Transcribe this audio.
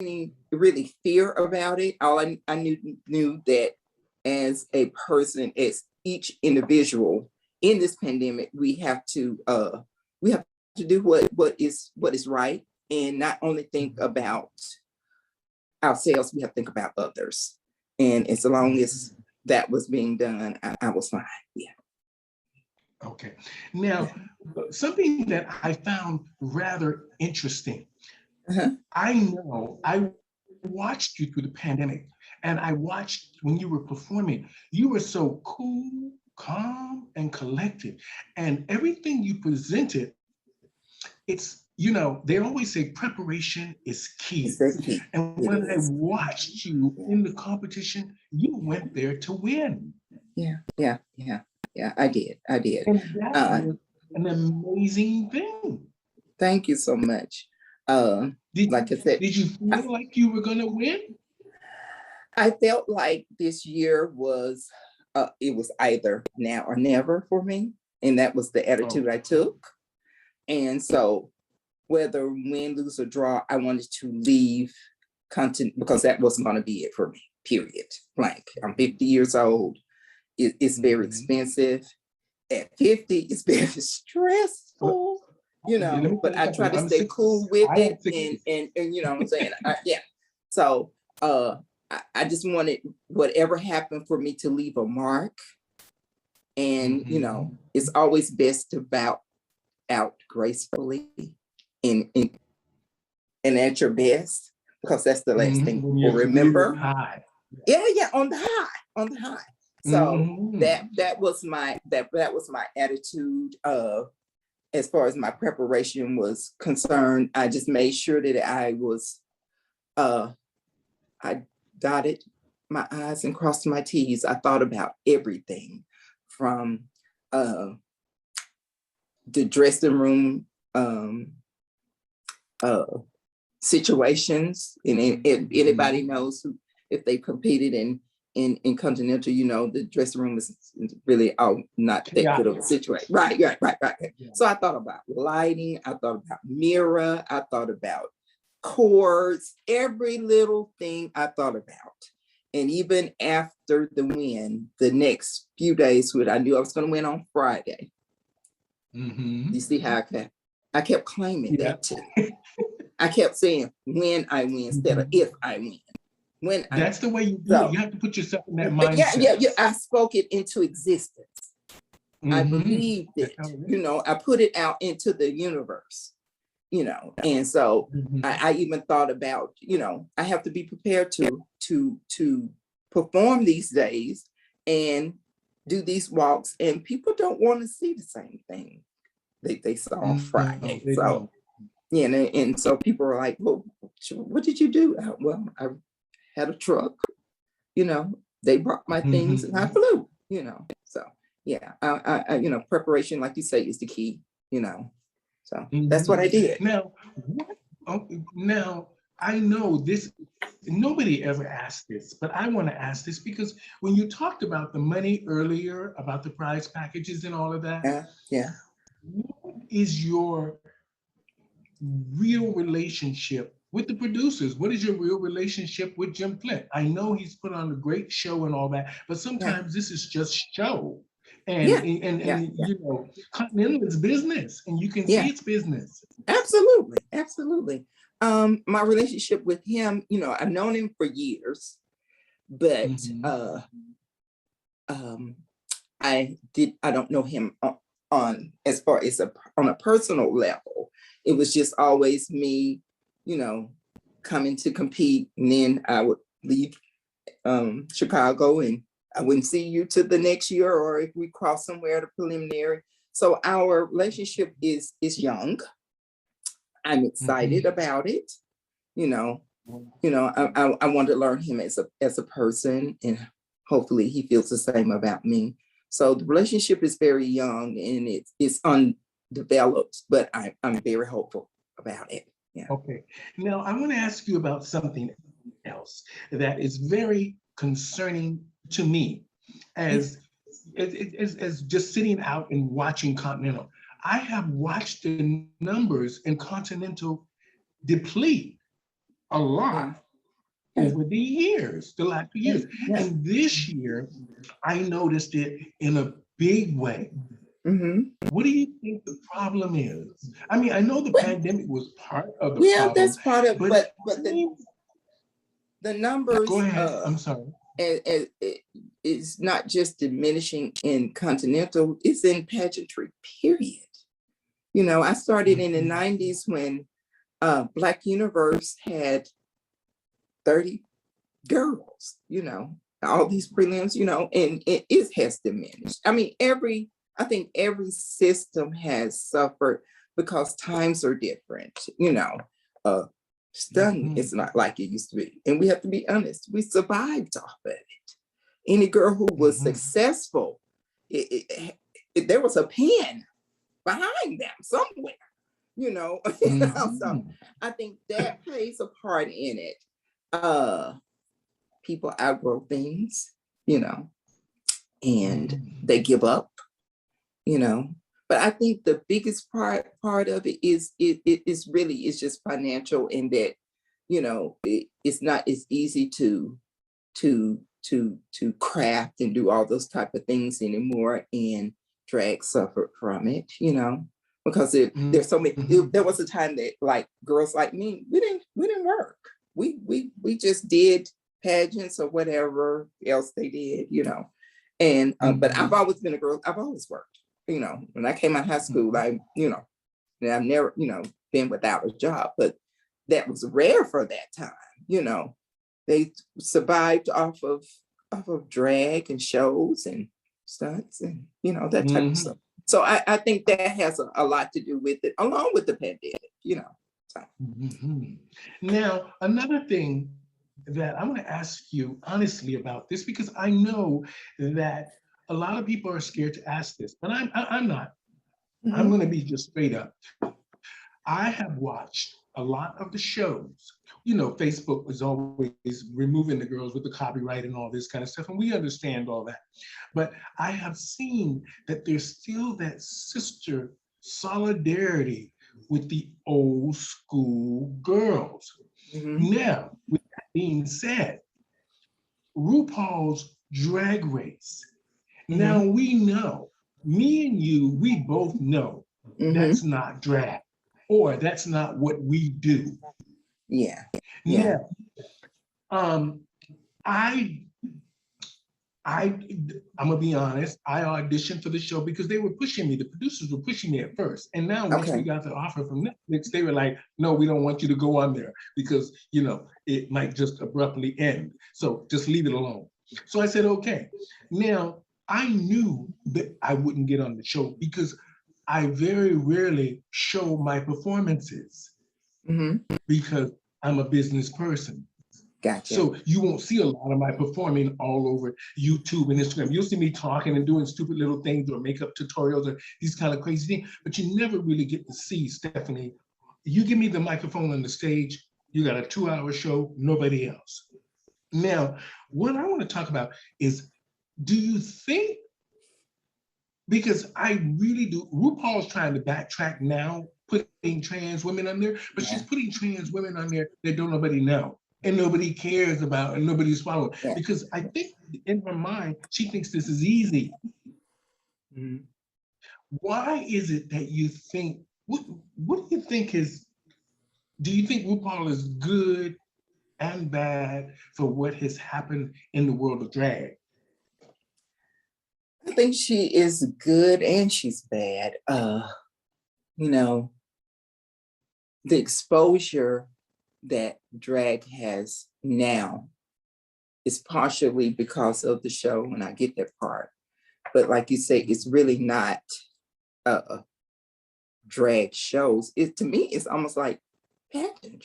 any really fear about it. All I knew that as a person, as each individual in this pandemic, we have to do what is right, and not only think about ourselves, we have to think about others. And as long as that was being done, I was fine. Yeah. Okay. Now, something that I found rather interesting. Uh-huh. I know I watched you through the pandemic, and I watched when you were performing. You were so cool, calm, and collected. And everything you presented, they always say preparation is It's key. very key. And It when I is. watched you Yeah. in the competition, you went there to win. Yeah. I did. And that Uh, was an amazing thing. Thank you so much. Did Like I said, did you feel like you were gonna win? I felt like this year was it was either now or never for me, and that was the Oh, attitude I took. And so, whether win, lose, or draw, I wanted to leave content because that wasn't going to be it for me. Period. Blank. I'm 50 years old. It's very expensive. At 50, it's very stressful. let me tell But you I try something. to I'm stay 60. cool with I am it, 60. and you know what I'm saying. Yeah. So I just wanted whatever happened for me to leave a mark, and it's always best to bow out gracefully and and at your best, because that's the last thing When people your career is remember. high. Yeah, on the high. So Mhm. that was my attitude. As far as my preparation was concerned, I just made sure that I dotted my I's and crossed my T's. I thought about everything from the dressing room situations, and if anybody knows if they competed in Continental, the dressing room is really not that good of a situation. Right. Yeah. So I thought about lighting, I thought about mirror, I thought about chords, every little thing I thought about. And even after the win, the next few days, when I knew I was going to win on Friday, you see how I kept claiming that too. I kept saying when I win instead of if I win. When I That's the way you do it. so You have to put yourself in that yeah. mindset. I spoke it into existence. I believed That's it. how it is. I put it out into the universe. And so I even thought about, I have to be prepared to perform these days and do these walks, and people don't want to see the same thing they saw on No, Friday. they So don't. and so people are like, well, what did you do? Well, I had a truck, they brought my things and I flew, so yeah, preparation, like you say, is the key, so that's what I did. Now, now I know this. Nobody ever asked this, but I want to ask this because when you talked about the money earlier, about the prize packages and all of that, Yeah. what is your real relationship with the producers? What is your real relationship with Jim Flint? I know he's put on a great show and all that, but Yeah. sometimes this is just show. And Yeah. and, Yeah. and you know, Continental is business, and you can see Yeah. it's business. Absolutely. My relationship with him, I've known him for years, but um I don't know him on as far as on a personal level. It was just always me, coming to compete, and then I would leave Chicago, and I wouldn't see you to the next year, or if we cross somewhere at a preliminary. So our relationship is young. I'm excited about it. You know, I want to learn him as a person, and hopefully he feels the same about me. So the relationship is very young and it's undeveloped, but I'm very hopeful about it. Yeah. Okay. Now I want to ask you about something else that is very concerning to me Yeah. as just sitting out and watching Continental. I have watched the numbers in Continental deplete. a Yeah. lot Yeah. over the years, the last few years. Yeah. And this year, I noticed it in a big way. Mm-hmm. What do you think the problem is? I mean, I know the pandemic was part of the Yeah, problem, that's part of, but it but seems, the go numbers ahead, I'm sorry. it is not just diminishing in Continental, it's in pageantry, period. You know, I started in the Mhm. 90s when Black Universe had 30 girls, you know, all these prelims, you know, and it has diminished. I mean, I think every system has suffered because times are different, you know. Stunning Mhm. is not like it used to be. And we have to be honest, we survived off of it. Any girl who was Mhm. successful, there was a pen behind them somewhere, you know. So Mhm. I think that plays a part in it. Uh, People outgrow things, you know, and Mhm. they give up, you know. But I think the biggest part of it is it is really it's just financial in that, you know, it's not as easy to craft and do all those type of things anymore, and drag suffered from it, you know, because there's so many. Mhm. There was a time that like girls like me, we didn't work. We just did pageants or whatever else they did, you know. And but I've Mhm. always been a girl. I've always worked. You know, when I came out of high school, Mhm. you know, and I've never, you know, been without a job, but that was rare for that time, you know. They survived off of drag and shows and stunts and, you know, that type of Mhm. stuff. So I think that has a lot to do with it, along with the pandemic, you know. So. Mhm. Now, another thing that I'm going to ask you honestly about this, because I know that a lot of people are scared to ask this, but I'm not. I'm Mhm. going to be just straight up. I have watched a lot of the shows. You know, Facebook was always removing the girls with the copyright and all this kind of stuff, and we understand all that. But I have seen that there's still that sister solidarity with the old school girls. Mhm. Now, with that being said, RuPaul's Drag Race. Now Mhm. we know, me and you, we both know that's Mhm. not drag, or that's not what we do. Yeah. Yeah. Now, um, I I I'm gonna be honest. I auditioned for the show because they were pushing me. The producers were pushing me at first, and now once we Okay. got the offer from Netflix, they were like, "No, we don't want you to go on there because you know it might just abruptly end. So just leave it alone." So I said, "Okay." Now I knew that I wouldn't get on the show because I very rarely show my performances Mhm. because I'm a business person. Gotcha. So you won't see a lot of my performing all over YouTube and Instagram. You'll see me talking and doing stupid little things or makeup tutorials or these kind of crazy things, but you never really get to see Stephanie. You give me the microphone on the stage, you got a 2-hour show, nobody else. Now, what I want to talk about is, do you think, because I really do, RuPaul's trying to backtrack now, putting trans women on there, but she's Yeah. putting trans women on there that don't nobody know and nobody cares about and nobody's following. Yeah. Because I think in her mind, she thinks this is easy. Mhm. Why is it that you think, what do you think is, do you think RuPaul is good and bad for what has happened in the world of drag? I think she is good and she's bad. You know, the exposure that drag has now is partially because of the show, and I get that part. But like you say, it's really not drag shows. It to me, it's almost like pageantry.